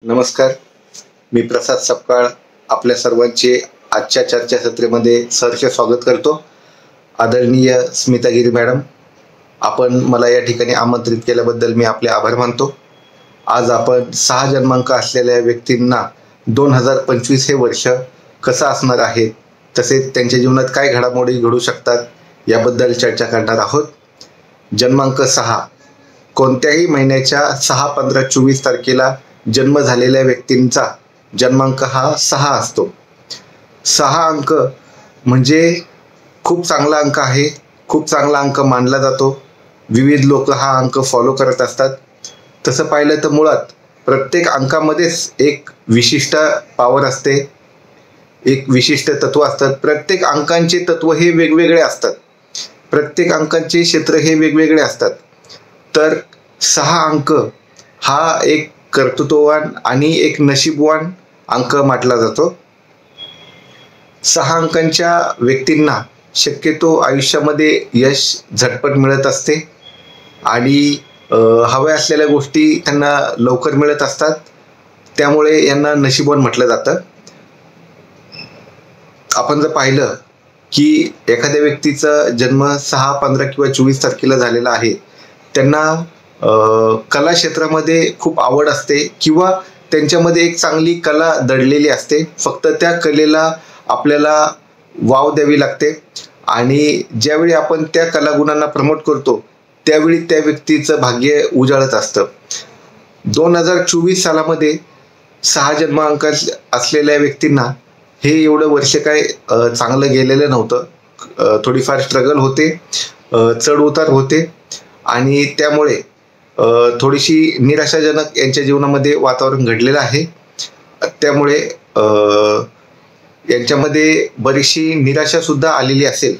नमस्कार, मी प्रसाद सपकाळ आपल्या सर्वांचे आजच्या चर्चासत्रेमध्ये सहर्ष स्वागत करतो. आदरणीय स्मितागिरी मॅडम, आपण मला या ठिकाणी आमंत्रित केल्याबद्दल मी आपले आभार मानतो. आज आपण 6 जन्मांक असलेल्या व्यक्तींना 2025 हे वर्ष कसं असणार आहे, तसेच त्यांच्या जीवनात काय घडामोडी घडू शकतात याबद्दल चर्चा करणार आहोत. जन्मांक 6 कोणत्याही महिन्याच्या 6, 15, 24 तारखेला जन्म झालेल्या व्यक्तींचा जन्मांक हा 6 असतो. 6 अंक म्हणजे खूप चांगला अंक आहे, खूप चांगला अंक मानला जातो. विविध लोक हा अंक फॉलो करत असतात. तसं पाहिलं तर मुळात प्रत्येक अंकामध्येच एक विशिष्ट पॉवर असते, एक विशिष्ट तत्व असतात. प्रत्येक अंकांचे तत्व हे वेगवेगळे असतात, प्रत्येक अंकांचे क्षेत्र हे वेगवेगळे असतात. तर 6 अंक हा एक कर्तृत्ववान आणि एक नशीबवान अंक मानला जातो. 6 अंकांच्या व्यक्तींना शक्यतो आयुष्यामध्ये यश झटपट मिळत असते आणि हव्या असलेल्या गोष्टी त्यांना लवकर मिळत असतात. त्यामुळे यांना नशीबवान म्हटलं जातं. आपण जर पाहिलं की एखाद्या व्यक्तीचा जन्म 6, 15 किंवा 24 तारखेला झालेला आहे, त्यांना कला क्षेत्रामध्ये खूप आवड असते किंवा त्यांच्यामध्ये एक चांगली कला दडलेली असते. फक्त त्या कलेला आपल्याला वाव द्यावी लागते आणि ज्यावेळी आपण त्या कलागुणांना प्रमोट करतो त्यावेळी त्या व्यक्तीचं भाग्य उजाळत असतं. 2024 सालामध्ये 6 जन्मांक असलेल्या व्यक्तींना हे एवढं वर्ष काय चांगलं गेलेलं नव्हतं. थोडीफार स्ट्रगल होते, चढ उतार होते आणि त्यामुळे थोडीशी निराशाजनक यांच्या जीवनामध्ये वातावरण घडलेलं आहे. त्यामुळे यांच्यामध्ये बरीचशी निराशा सुद्धा आलेली असेल.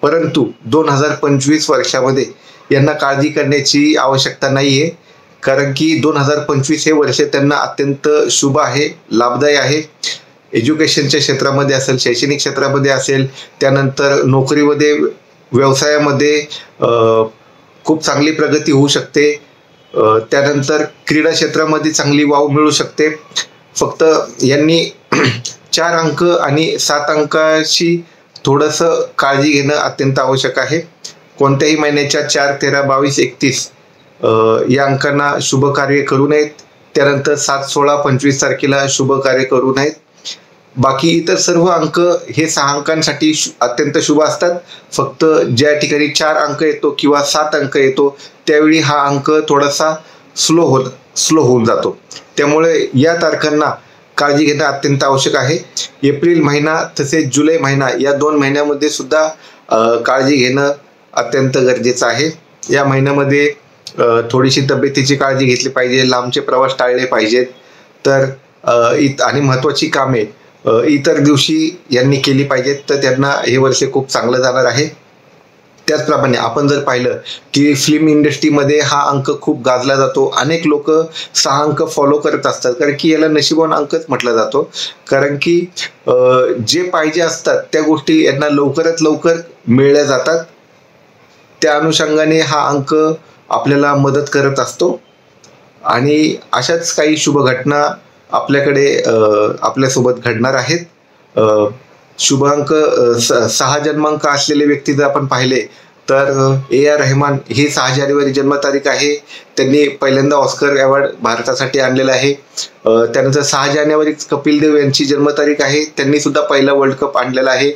परंतु 2025 वर्षामध्ये यांना काळजी करण्याची आवश्यकता नाही आहे, कारण की 2025 हे वर्ष त्यांना अत्यंत शुभ आहे, लाभदायी आहे. एज्युकेशनच्या क्षेत्रामध्ये असेल, शैक्षणिक क्षेत्रामध्ये असेल, त्यानंतर नोकरीमध्ये, व्यवसायामध्ये खूप चांगली प्रगती होऊ शकते. त्यानंतर क्रीडा क्षेत्रामध्ये चांगली वाव मिळू शकते. फक्त यांनी 4 अंक आणि 7 अंकाशी थोडंसं काळजी घेणं अत्यंत आवश्यक आहे. कोणत्याही महिन्याच्या 4, 13, 22, 31 या अंकांना शुभ कार्य करू नयेत. त्यानंतर 7, 16, 25 तारखेला शुभ कार्य करू नयेत. बाकी इतर सर्व अंक हे 6 अंकांसाठी अत्यंत शुभ असतात. फक्त ज्या ठिकाणी 4 अंक येतो किंवा 7 अंक येतो त्यावेळी हा अंक थोडासा स्लो होऊन जातो. त्यामुळे या तारखांना काळजी घेणं अत्यंत आवश्यक आहे. एप्रिल महिना तसेच जुलै महिना या 2 महिन्यामध्ये सुद्धा काळजी घेणं अत्यंत गरजेचं आहे. या महिन्यामध्ये थोडीशी तब्येतीची काळजी घेतली पाहिजे, लांबचे प्रवास टाळले पाहिजेत. तर आणि महत्त्वाची कामे इतर दिवशी यांनी केली पाहिजेत, तर त्यांना हे वर्ष खूप चांगलं जाणार आहे. त्याचप्रमाणे आपण जर पाहिलं की फिल्म इंडस्ट्रीमध्ये हा अंक खूप गाजला जातो. अनेक लोक 6 अंक फॉलो करत असतात, कारण की याला नशिबवान अंकच म्हटला जातो. कारण की जे पाहिजे असतात त्या गोष्टी यांना लवकरात लवकर मिळल्या जातात. त्या अनुषंगाने हा अंक आपल्याला मदत करत असतो आणि अशाच काही शुभ घटना आपल्याकडे आपल्यासोबत घडणार आहेत. शुभ अंक 6 जन्मांक असलेले व्यक्ती जर आपण पाहिले तर AR रहमान ही 6 जानेवारी जन्मतारीख आहे. त्यांनी पहिल्यांदा ऑस्कर अवॉर्ड भारतासाठी आणलेला आहे. त्यानंतर 6 जानेवारी कपिल देव यांची जन्मतारीख आहे. त्यांनी सुद्धा पहिला वर्ल्ड कप आणलेला आहे.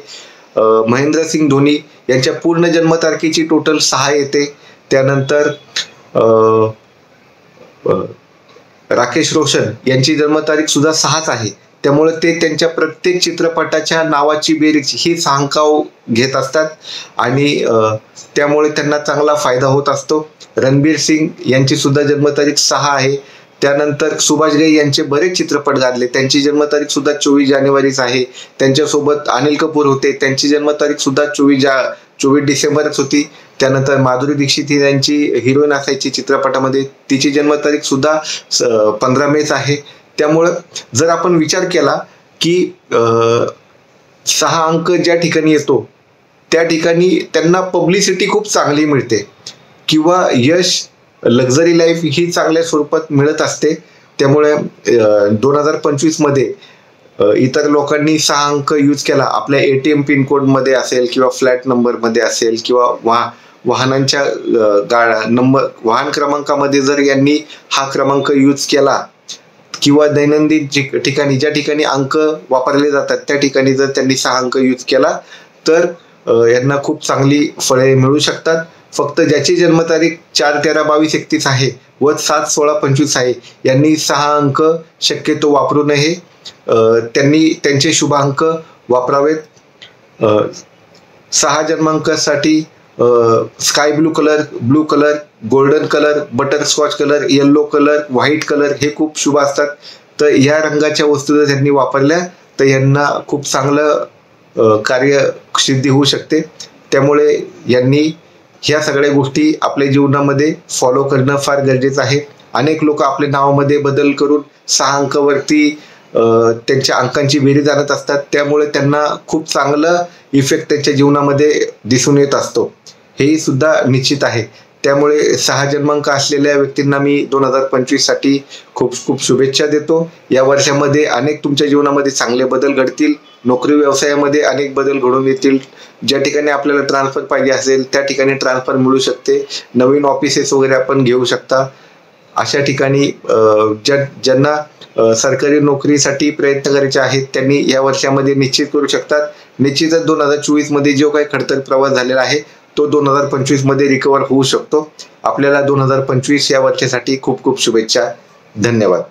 महेंद्रसिंग धोनी यांच्या पूर्ण जन्मतारखेची टोटल 6 येते. त्यानंतर राकेश रोशन यांची जन्मतारीख सुद्धा 6च आहे. त्यामुळे ते त्यांच्या प्रत्येक चित्रपटाच्या नावाची बेरीज ही 6 अंकावर घेत असतात आणि त्यामुळे त्यांना चांगला फायदा होत असतो. रणबीर सिंग यांची सुद्धा जन्मतारीख 6 आहे. त्यानंतर सुभाष घई यांचे बरेच चित्रपट गाजले, त्यांची जन्मतारीख सुद्धा 24 जानेवारीच आहे. त्यांच्यासोबत अनिल कपूर होते, त्यांची जन्मतारीख सुद्धा 24 डिसेंबरच होती. त्यानंतर माधुरी दीक्षित यांची हिरोईन असायची चित्रपटामध्ये, तिची जन्मतारीख सुद्धा 15 मेच आहे. त्यामुळं जर आपण विचार केला की 6 अंक ज्या ठिकाणी येतो त्या ठिकाणी त्यांना पब्लिसिटी खूप चांगली मिळते किंवा यश, लक्झरी लाईफ ही चांगल्या स्वरूपात मिळत असते. त्यामुळे 2025 मध्ये इतर लोकांनी 6 अंक यूज केला, आपल्या ATM पिन कोड मध्ये असेल किंवा फ्लॅट नंबर मध्ये असेल किंवा वाहनांच्या वाहन क्रमांकामध्ये जर यांनी हा क्रमांक यूज केला किंवा दैनंदिन ठिकाणी ज्या ठिकाणी अंक वापरले जातात त्या ठिकाणी जर त्यांनी 6 अंक यूज केला तर यांना खूप चांगली फळे मिळू शकतात. फक्त ज्याची जन्मतारीख 4/13/22/31 आहे व 7/16/25 आहे यांनी 6 अंक शक्यतो वापरू नये. त्यांनी त्यांचे शुभ अंक वापरावेत. 6 जन्मांकासाठी sky blue colour, golden colour, butterscotch colour, yellow colour, white colour हे खूप शुभ असतात. तर ह्या रंगाच्या वस्तू जर त्यांनी वापरल्या तर यांना खूप चांगलं कार्यसिद्धी होऊ शकते. त्यामुळे यांनी ह्या सगळ्या गोष्टी आपल्या जीवनामध्ये फॉलो करणं फार गरजेचं आहे. अनेक लोक आपल्या नावामध्ये बदल करून 6 अंकावरती त्यांच्या अंकांची बेरीज आणत असतात, त्यामुळे त्यांना खूप चांगलं इफेक्ट त्यांच्या जीवनामध्ये दिसून येत असतो. हेही सुद्धा निश्चित आहे. त्यामुळे 6 जन्मांक असलेल्या व्यक्तींना मी 2025 साठी खूप खूप शुभेच्छा देतो. या वर्षामध्ये अनेक तुमच्या जीवनामध्ये चांगले बदल घडतील. नोकरी व्यवसायामध्ये अनेक बदल घडून येतील. ज्या ठिकाणी आपल्याला ट्रान्सफर पाहिजे असेल त्या ठिकाणी ट्रान्सफर मिळू शकते. नवीन ऑफिसेस वगैरे आपण घेऊ शकता. अशा ठिकाणी ज्यांना सरकारी नोकरीसाठी प्रयत्न करायचे आहेत त्यांनी या वर्षामध्ये निश्चित करू शकतात. निश्चितच 2024 मध्ये जो काही खडतर प्रवास झालेला आहे तो 2025 मध्ये रिकवर होऊ शकतो. आपल्याला 2025 या वर्षासाठी खूप खूप शुभेच्छा. धन्यवाद.